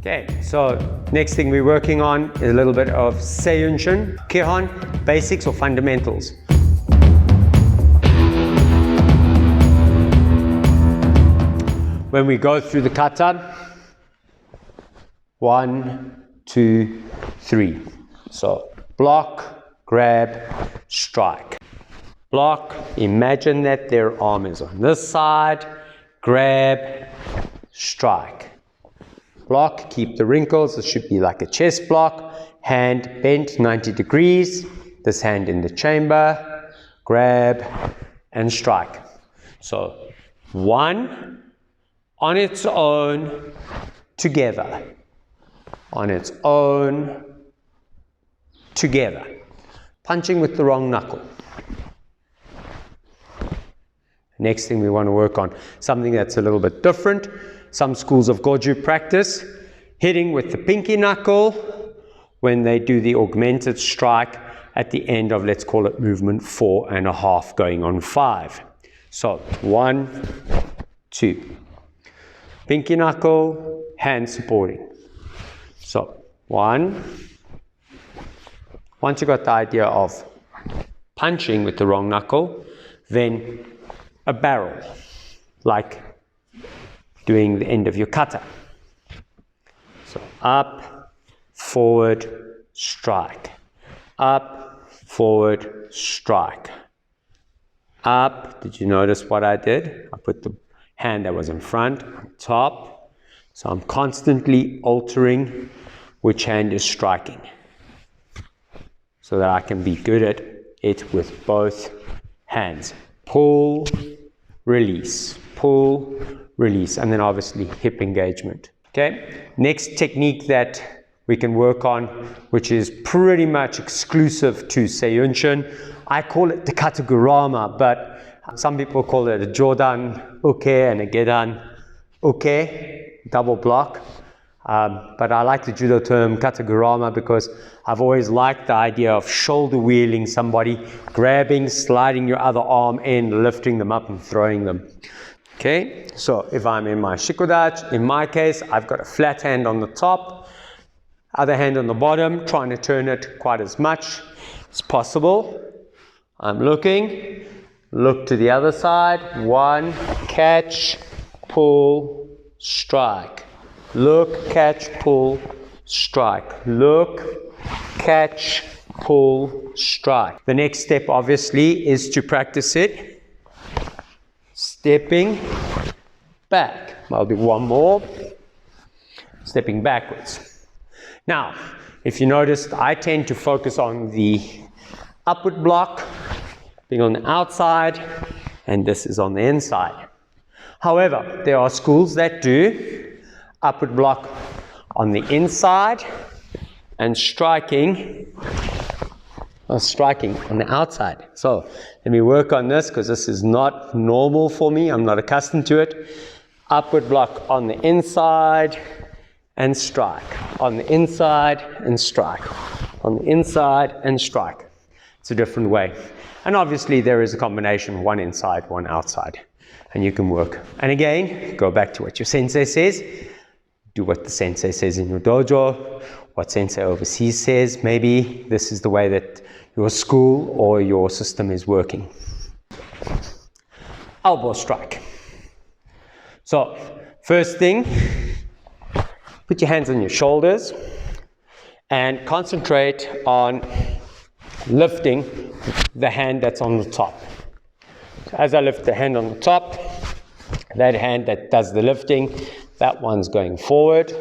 Okay, so next thing we're working on is a little bit of Seiyunchin Kihon, basics or fundamentals. When we go through the kata, 1, 2, 3. So block, grab, strike. Block, imagine that their arm is on this side, grab, strike. Block, keep the wrinkles, it should be like a chest block, hand bent 90 degrees, this hand in the chamber, grab and strike. So 1 on its own, together, on its own, together. Punching with the wrong knuckle. Next thing we want to work on, something that's a little bit different. Some schools of Goju practice hitting with the pinky knuckle when they do the augmented strike at the end of, let's call it movement 4.5 going on 5. So 1, 2. Pinky knuckle, hand supporting. So 1. Once you got the idea of punching with the wrong knuckle, then a barrel, like doing the end of your kata. So up, forward, strike. Up, forward, strike. Up, did you notice what I did? I put the hand that was in front on top. So I'm constantly altering which hand is striking, so that I can be good at it with both hands. Pull, release, pull, release, and then obviously hip engagement. Okay, next technique that we can work on, which is pretty much exclusive to Seiyunchin, I call it the katagurama, but some people call it a jodan uke and a gedan uke, double block. But I like the judo term katagurama because I've always liked the idea of shoulder wheeling somebody, grabbing, sliding your other arm in, lifting them up and throwing them. Okay, so if I'm in my shikodachi, in my case, I've got a flat hand on the top, other hand on the bottom, trying to turn it quite as much as possible. I'm looking, look to the other side, 1, catch, pull, strike. Look, catch, pull, strike. Look, catch, pull, strike. The next step obviously is to practice it stepping back. I'll do one more. Stepping backwards. Now, if you noticed, I tend to focus on the upward block being on the outside, and this is on the inside. However, there are schools that do upward block on the inside and striking on the outside. So let me work on this because this is not normal for me. I'm not accustomed to it. Upward block on the inside and strike. On the inside and strike. On the inside and strike. It's a different way. And obviously there is a combination, one inside, one outside. And you can work. And again, go back to what your sensei says. Do what the sensei says in your dojo, what sensei overseas says. Maybe this is the way that your school or your system is working. Elbow strike. So, first thing, put your hands on your shoulders and concentrate on lifting the hand that's on the top. So as I lift the hand on the top, that hand that does the lifting, that one's going forward,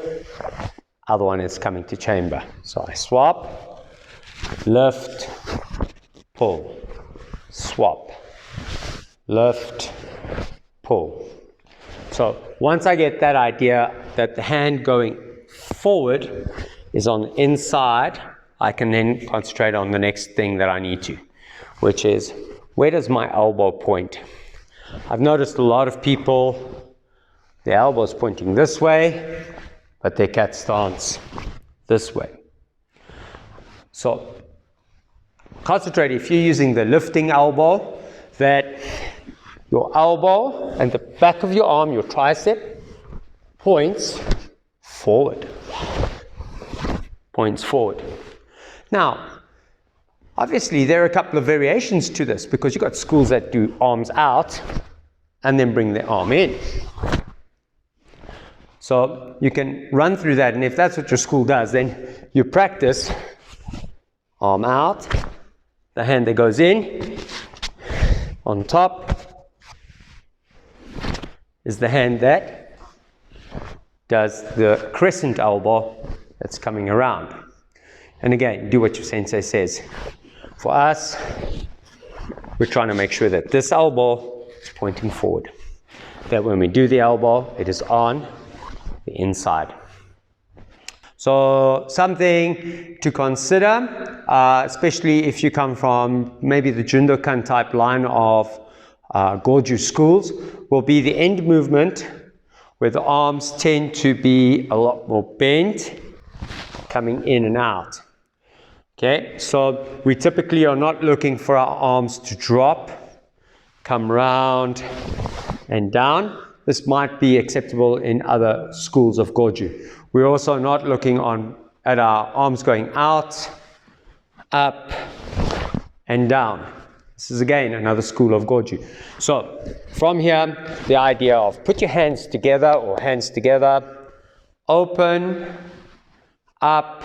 other one is coming to chamber. So I swap, lift, pull, swap, lift, pull. So once I get that idea that the hand going forward is on the inside, I can then concentrate on the next thing that I need to, which is, where does my elbow point? I've noticed a lot of people, their elbow's pointing this way, but their cat stance this way. So concentrate, if you're using the lifting elbow, that your elbow and the back of your arm, your tricep, points forward. points forward. Now, obviously there are a couple of variations to this, because you've got schools that do arms out and then bring the arm in. So you can run through that, and if that's what your school does, then you practice arm out, the hand that goes in, on top is the hand that does the crescent elbow that's coming around. And again, do what your sensei says. For us, we're trying to make sure that this elbow is pointing forward. That when we do the elbow, it is on the inside. So something to consider, especially if you come from maybe the Jundokan type line of Goju schools, will be the end movement, where the arms tend to be a lot more bent, coming in and out. Okay, so we typically are not looking for our arms to drop, come round and down. This might be acceptable in other schools of Goju. We're also not looking at our arms going out, up, and down. This is again another school of Goju. So from here, the idea of put your hands together or hands together, open, up,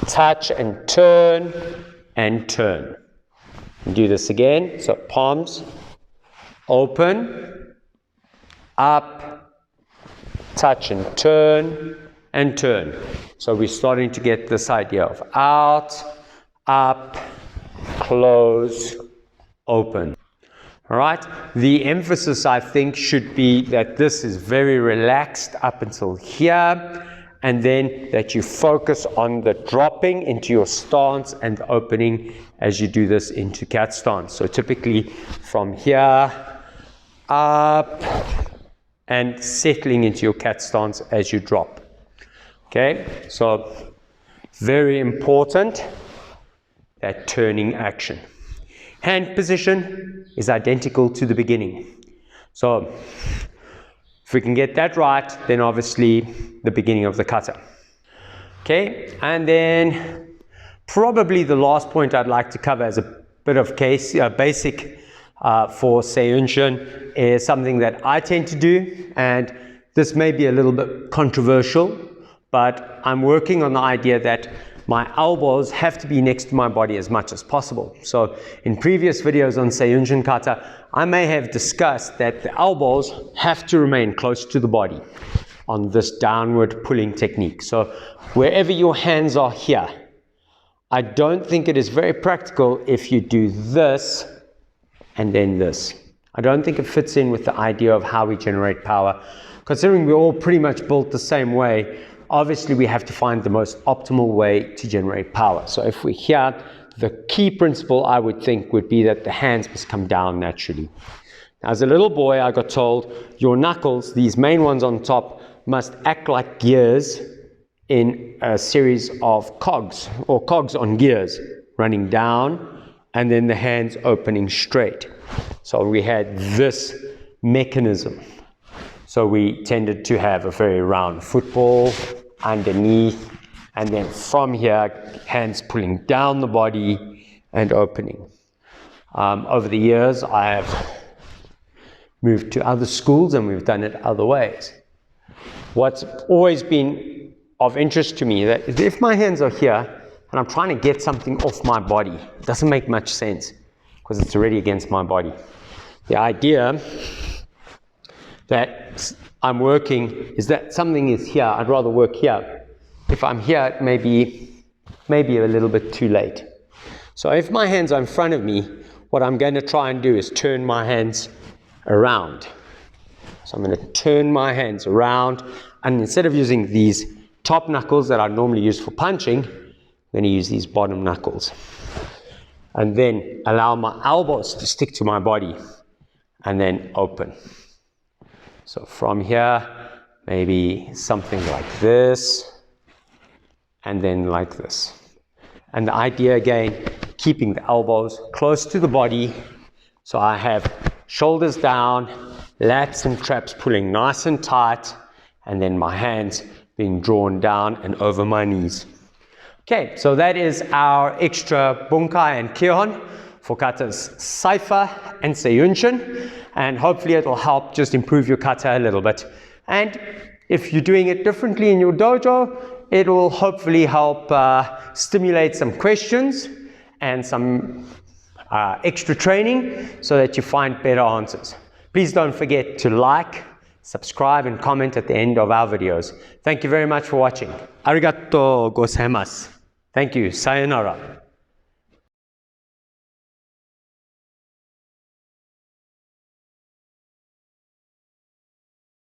touch and turn, and turn. Do this again. So palms, open, up, touch and turn, and turn. So we're starting to get this idea of out, up, close, open. All right. The emphasis, I think, should be that this is very relaxed up until here, and then that you focus on the dropping into your stance and the opening as you do this into cat stance. So typically from here, up, and settling into your cat stance as you drop. Okay, so very important, that turning action. Hand position is identical to the beginning. So if we can get that right, then obviously the beginning of the kata. Okay, and then probably the last point I'd like to cover as a bit of basic for Seiyunchin is something that I tend to do, and this may be a little bit controversial, but I'm working on the idea that my elbows have to be next to my body as much as possible. So in previous videos on Seiyunchin Kata, I may have discussed that the elbows have to remain close to the body on this downward pulling technique. So wherever your hands are here, I don't think it is very practical if you do this and then this. I don't think it fits in with the idea of how we generate power. Considering we're all pretty much built the same way, obviously we have to find the most optimal way to generate power. So if we're here, the key principle I would think would be that the hands must come down naturally. As a little boy, I got told your knuckles, these main ones on top, must act like gears in a series of cogs, or cogs on gears, running down, and then the hands opening straight. So we had this mechanism. So we tended to have a very round football underneath, and then from here, hands pulling down the body and opening. Over the years, I have moved to other schools and we've done it other ways. What's always been of interest to me is that if my hands are here and I'm trying to get something off my body, it doesn't make much sense because it's already against my body. The idea that I'm working is that something is here. I'd rather work here. If I'm here, it may be a little bit too late. So if my hands are in front of me, what I'm going to try and do is turn my hands around. So I'm going to turn my hands around, and instead of using these top knuckles that I normally use for punching, I'm going to use these bottom knuckles. And then allow my elbows to stick to my body, and then open. So from here, maybe something like this, and then like this. And the idea again, keeping the elbows close to the body. So I have shoulders down, lats and traps pulling nice and tight, and then my hands being drawn down and over my knees. Okay, so that is our extra bunkai and kihon for katas Saifa and Seiyunchin, and hopefully it will help just improve your kata a little bit. And if you're doing it differently in your dojo, it will hopefully help stimulate some questions and some extra training so that you find better answers. Please don't forget to like, subscribe and comment at the end of our videos. Thank you very much for watching. Arigatou gozaimasu. Thank you. Sayonara.